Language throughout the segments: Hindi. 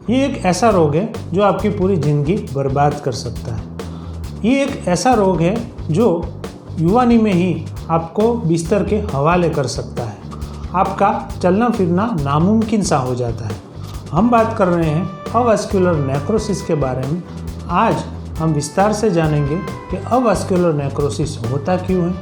ये एक ऐसा रोग है जो आपकी पूरी ज़िंदगी बर्बाद कर सकता है। ये एक ऐसा रोग है जो युवानी में ही आपको बिस्तर के हवाले कर सकता है। आपका चलना फिरना नामुमकिन सा हो जाता है। हम बात कर रहे हैं अवास्कुलर नेक्रोसिस के बारे में। आज हम विस्तार से जानेंगे कि अवास्कुलर नेक्रोसिस होता क्यों है,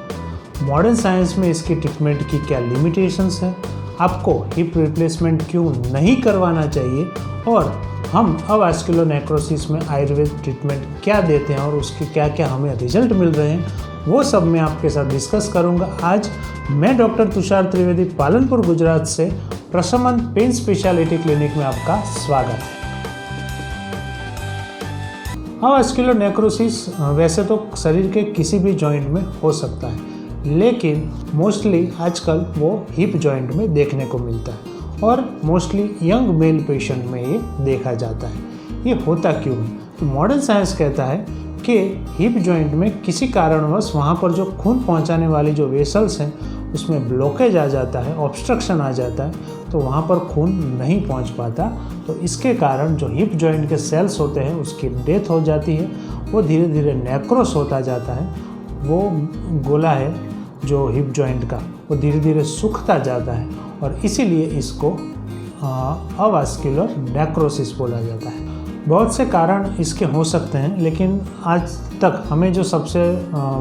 मॉडर्न साइंस में इसकी ट्रीटमेंट की क्या लिमिटेशंस है, आपको हिप रिप्लेसमेंट क्यों नहीं करवाना चाहिए और हम अवास्कुलर नेक्रोसिस में आयुर्वेद ट्रीटमेंट क्या देते हैं और उसके क्या क्या हमें रिजल्ट मिल रहे हैं, वो सब मैं आपके साथ डिस्कस करूंगा। आज मैं डॉक्टर तुषार त्रिवेदी पालनपुर गुजरात से प्रशमन पेन स्पेशलिटी क्लिनिक में आपका स्वागत है। अवास्कुलर नेक्रोसिस वैसे तो शरीर के किसी भी जॉइंट में हो सकता है, लेकिन मोस्टली आजकल वो हिप जॉइंट में देखने को मिलता है और मोस्टली यंग मेल पेशेंट में ये देखा जाता है। ये होता क्यों है? तो मॉडर्न साइंस कहता है कि हिप जॉइंट में किसी कारणवश वहाँ पर जो खून पहुँचाने वाली जो वेसल्स हैं उसमें ब्लॉकेज आ जाता है, ऑब्स्ट्रक्शन आ जाता है, तो वहाँ पर खून नहीं पहुँच पाता। तो इसके कारण जो हिप जॉइंट के सेल्स होते हैं उसकी डेथ हो जाती है, वो धीरे धीरे नेक्रोस होता जाता है। वो गोला है जो हिप जॉइंट का, वो धीरे धीरे सूखता जाता है और इसीलिए इसको अवास्कुलर नेक्रोसिस बोला जाता है। बहुत से कारण इसके हो सकते हैं, लेकिन आज तक हमें जो सबसे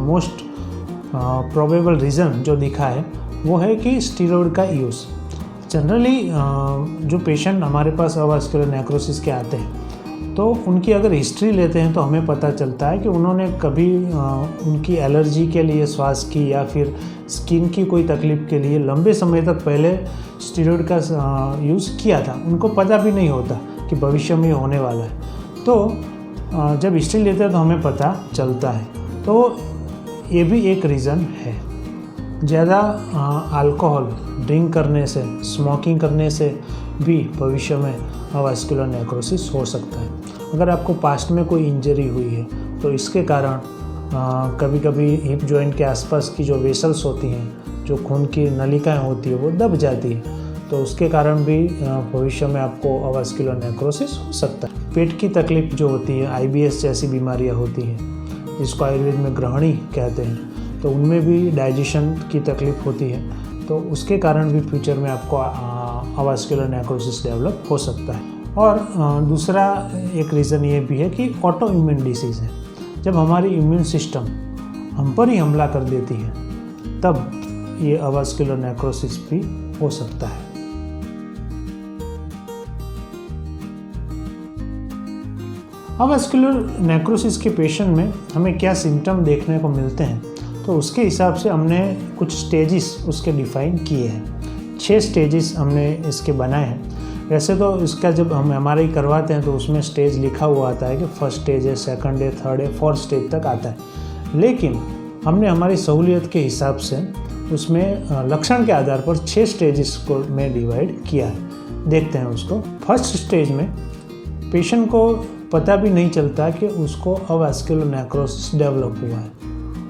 मोस्ट प्रोबेबल रीज़न जो दिखा है वो है कि स्टीरॉयड का यूज़। जनरली जो पेशेंट हमारे पास अवास्कुलर नेक्रोसिस के आते हैं तो उनकी अगर हिस्ट्री लेते हैं तो हमें पता चलता है कि उन्होंने कभी उनकी एलर्जी के लिए, श्वास की या फिर स्किन की कोई तकलीफ़ के लिए लंबे समय तक पहले स्टीरॉयड का यूज़ किया था। उनको पता भी नहीं होता कि भविष्य में होने वाला है। तो जब हिस्ट्री लेते हैं तो हमें पता चलता है। तो ये भी एक रीज़न है। ज़्यादा अल्कोहल ड्रिंक करने से, स्मोकिंग करने से भी भविष्य में अवास्कुलर नेक्रोसिस हो सकता है। अगर आपको पास्ट में कोई इंजरी हुई है तो इसके कारण कभी कभी हिप जॉइंट के आसपास की जो वेसल्स होती हैं, जो खून की नलिकाएं होती है, वो दब जाती है, तो उसके कारण भी भविष्य में आपको अवास्कुलर नेक्रोसिस हो सकता है। पेट की तकलीफ जो होती है, IBS जैसी बीमारियां होती हैं जिसको आयुर्वेद में ग्रहणी कहते हैं, तो उनमें भी डाइजेशन की तकलीफ होती है, तो उसके कारण भी फ्यूचर में आपको अवास्कुलर नेक्रोसिस डेवलप हो सकता है। और दूसरा एक रीज़न ये भी है कि ऑटो इम्यून डिसीज़ है। जब हमारी इम्यून सिस्टम हम पर ही हमला कर देती है तब ये अवास्कुलर नेक्रोसिस भी हो सकता है। अवास्कुलर नेक्रोसिस के पेशेंट में हमें क्या सिम्टम देखने को मिलते हैं, तो उसके हिसाब से हमने कुछ स्टेजेस उसके डिफ़ाइन किए हैं। 6 स्टेजेस हमने इसके बनाए हैं। वैसे तो इसका जब हम MRI करवाते हैं तो उसमें स्टेज लिखा हुआ आता है कि फर्स्ट स्टेज है, सेकंड है, थर्ड है, फोर्थ स्टेज तक आता है, लेकिन हमने हमारी सहूलियत के हिसाब से उसमें लक्षण के आधार पर 6 स्टेजेस को में डिवाइड किया है। देखते हैं उसको। फर्स्ट स्टेज में पेशेंट को पता भी नहीं चलता कि उसको अवास्कुलर नेक्रोसिस डेवलप हुआ है।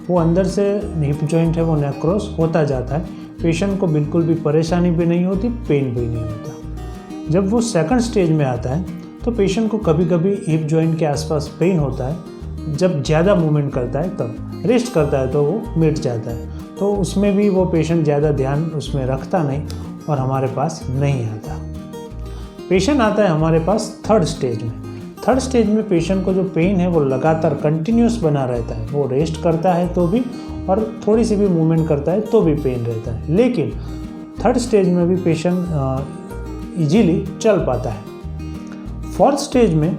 वो अंदर से हिप जॉइंट है वो नेक्रोस होता जाता है। पेशेंट को बिल्कुल भी परेशानी भी नहीं होती, पेन भी नहीं होता। जब वो सेकंड स्टेज में आता है तो पेशेंट को कभी कभी हिप जॉइंट के आसपास पेन होता है। जब ज़्यादा मूवमेंट करता है तब, रेस्ट करता है तो वो मिट जाता है, तो उसमें भी वो पेशेंट ज़्यादा ध्यान उसमें रखता नहीं और हमारे पास नहीं आता। पेशेंट आता है हमारे पास थर्ड स्टेज में। थर्ड स्टेज में पेशेंट को जो पेन है वो लगातार कंटिन्यूस बना रहता है। वो रेस्ट करता है तो भी और थोड़ी सी भी मूवमेंट करता है तो भी पेन रहता है, लेकिन थर्ड स्टेज में भी पेशेंट इजीली चल पाता है। फोर्थ स्टेज में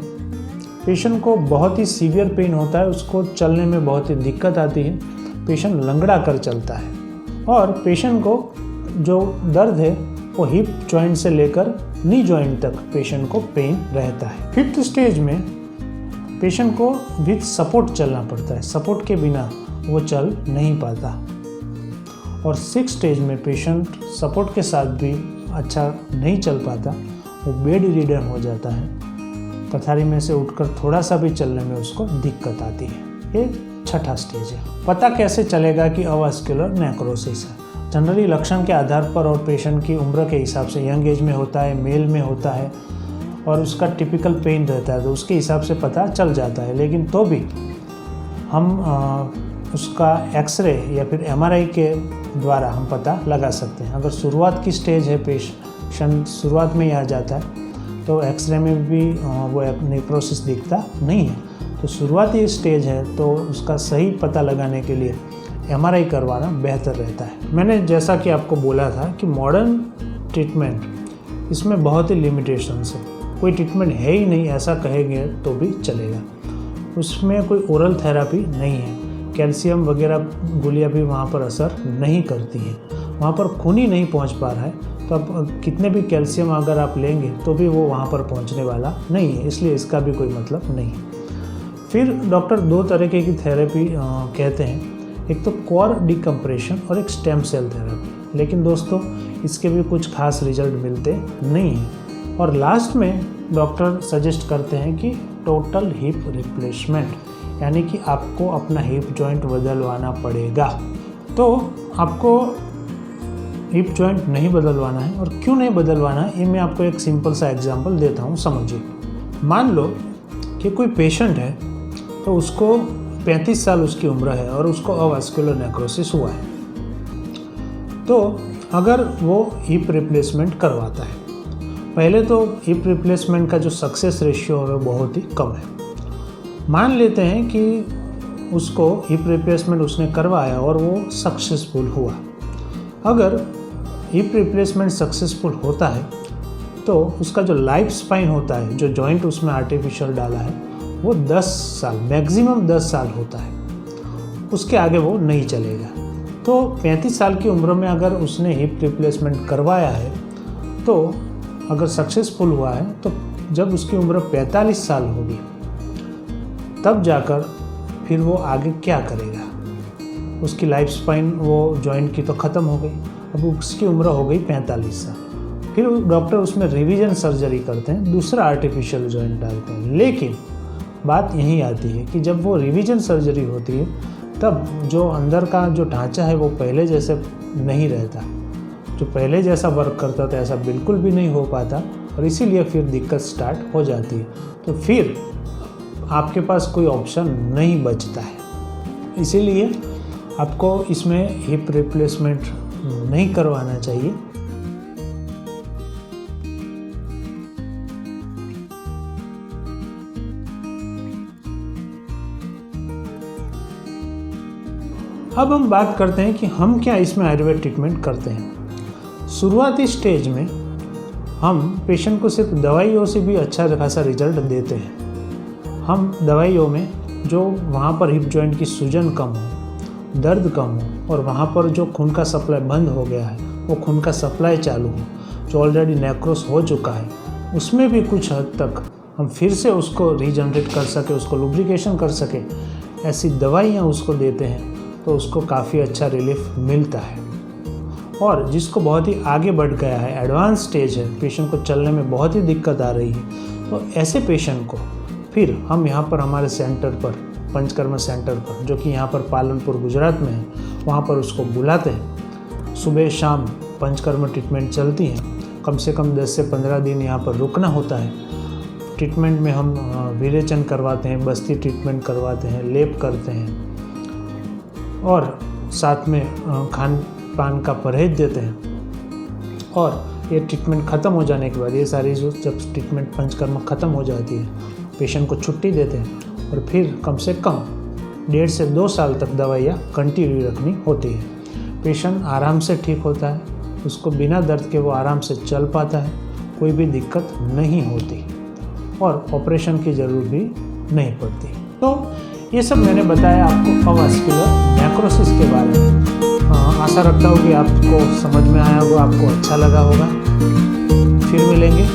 पेशेंट को बहुत ही सीवियर पेन होता है, उसको चलने में बहुत ही दिक्कत आती है, पेशेंट लंगड़ा कर चलता है और पेशेंट को जो दर्द है वो हिप जॉइंट से लेकर नी जॉइंट तक पेशेंट को पेन रहता है। फिफ्थ स्टेज में पेशेंट को विथ सपोर्ट चलना पड़ता है, सपोर्ट के बिना वो चल नहीं पाता। और सिक्स स्टेज में पेशेंट सपोर्ट के साथ भी अच्छा नहीं चल पाता, वो बेड रिडन हो जाता है, पथारी में से उठकर थोड़ा सा भी चलने में उसको दिक्कत आती है। ये छठा स्टेज है। पता कैसे चलेगा कि अवास्कुलर नेक्रोसिस है? जनरली लक्षण के आधार पर और पेशेंट की उम्र के हिसाब से, यंग एज में होता है, मेल में होता है, और उसका टिपिकल पेन रहता है तो उसके हिसाब से पता चल जाता है। लेकिन तो भी हम उसका एक्सरे या फिर एमआरआई के द्वारा हम पता लगा सकते हैं। अगर शुरुआत की स्टेज है, पेशेंट शुरुआत में ही आ जाता है, तो एक्सरे में भी वो नेक्रोसिस दिखता नहीं है। तो शुरुआती स्टेज है तो उसका सही पता लगाने के लिए एमआरआई करवाना बेहतर रहता है। मैंने जैसा कि आपको बोला था कि मॉडर्न ट्रीटमेंट इसमें बहुत ही लिमिटेशंस है, कोई ट्रीटमेंट है ही नहीं ऐसा कहेंगे तो भी चलेगा। उसमें कोई ओरल थेरापी नहीं है, कैल्शियम वगैरह गोलियां भी वहाँ पर असर नहीं करती हैं, वहाँ पर खून ही नहीं पहुँच पा रहा है। तो अब कितने भी कैल्शियम अगर आप लेंगे तो भी वो वहाँ पर पहुँचने वाला नहीं है, इसलिए इसका भी कोई मतलब नहीं है। फिर डॉक्टर दो तरीके की थेरेपी कहते हैं, एक तो कोर डिकम्प्रेशन और एक स्टेम सेल थेरेपी। लेकिन दोस्तों इसके भी कुछ खास रिजल्ट मिलते नहीं हैं। और लास्ट में डॉक्टर सजेस्ट करते हैं कि टोटल हिप रिप्लेसमेंट, यानी कि आपको अपना हिप जॉइंट बदलवाना पड़ेगा। तो आपको हिप जॉइंट नहीं बदलवाना है, और क्यों नहीं बदलवाना है ये मैं आपको एक सिंपल सा एग्जांपल देता हूँ, समझिए। मान लो कि कोई पेशेंट है तो उसको 35 साल उसकी उम्र है और उसको अवास्कुलर नेक्रोसिस हुआ है। तो अगर वो हिप रिप्लेसमेंट करवाता है, पहले तो हिप रिप्लेसमेंट का जो सक्सेस रेशियो है वो बहुत ही कम है। मान लेते हैं कि उसको हिप रिप्लेसमेंट उसने करवाया और वो सक्सेसफुल हुआ। अगर हिप रिप्लेसमेंट सक्सेसफुल होता है तो उसका जो लाइफ स्पाइन होता है, जो जॉइंट उसमें आर्टिफिशियल डाला है, वो 10 साल, मैक्सिमम 10 साल होता है, उसके आगे वो नहीं चलेगा। तो 35 साल की उम्र में अगर उसने हिप रिप्लेसमेंट करवाया है तो अगर सक्सेसफुल हुआ है तो जब उसकी उम्र 45 साल होगी तब जाकर फिर वो आगे क्या करेगा। उसकी लाइफ स्पाइन वो जॉइंट की तो ख़त्म हो गई, अब उसकी उम्र हो गई 45 साल। फिर डॉक्टर उसमें रिवीजन सर्जरी करते हैं, दूसरा आर्टिफिशियल जॉइंट डालते हैं। लेकिन बात यही आती है कि जब वो रिवीजन सर्जरी होती है तब जो अंदर का जो ढांचा है वो पहले जैसे नहीं रहता, जो पहले जैसा वर्क करता था ऐसा बिल्कुल भी नहीं हो पाता, और इसीलिए फिर दिक्कत स्टार्ट हो जाती है। तो फिर आपके पास कोई ऑप्शन नहीं बचता है, इसीलिए आपको इसमें हिप रिप्लेसमेंट नहीं करवाना चाहिए। अब हम बात करते हैं कि हम क्या इसमें आयुर्वेद ट्रीटमेंट करते हैं। शुरुआती स्टेज में हम पेशेंट को सिर्फ दवाइयों से भी अच्छा खासा रिजल्ट देते हैं। हम दवाइयों में जो वहाँ पर हिप जॉइंट की सूजन कम हो, दर्द कम हो, और वहाँ पर जो खून का सप्लाई बंद हो गया है वो खून का सप्लाई चालू हो, जो ऑलरेडी नेक्रोस हो चुका है उसमें भी कुछ हद तक हम फिर से उसको रीजनरेट कर सके, उसको लुब्रिकेशन कर सके, ऐसी दवाइयाँ उसको देते हैं तो उसको काफ़ी अच्छा रिलीफ मिलता है। और जिसको बहुत ही आगे बढ़ गया है, एडवांस स्टेज है, पेशेंट को चलने में बहुत ही दिक्कत आ रही है, तो ऐसे पेशेंट को फिर हम यहाँ पर हमारे सेंटर पर, पंचकर्मा सेंटर पर, जो कि यहाँ पर पालनपुर गुजरात में है, वहाँ पर उसको बुलाते हैं। सुबह शाम पंचकर्मा ट्रीटमेंट चलती है, कम से कम 10 से 15 दिन यहाँ पर रुकना होता है। ट्रीटमेंट में हम विरेचन करवाते हैं, बस्ती ट्रीटमेंट करवाते हैं, लेप करते हैं, और साथ में खान पान का परहेज देते हैं। और ये ट्रीटमेंट ख़त्म हो जाने के बाद, ये सारी जो जब ट्रीटमेंट पंचकर्मा ख़त्म हो जाती है, पेशेंट को छुट्टी देते हैं और फिर कम से कम 1.5 से 2 साल तक दवाइयाँ कंटिन्यू रखनी होती है। पेशेंट आराम से ठीक होता है, उसको बिना दर्द के वो आराम से चल पाता है, कोई भी दिक्कत नहीं होती और ऑपरेशन की ज़रूरत भी नहीं पड़ती। तो ये सब मैंने बताया आपको अवास्कुलर नेक्रोसिस के बारे में। आशा रखता हूँ कि आपको समझ में आया होगा, आपको अच्छा लगा होगा। फिर मिलेंगे।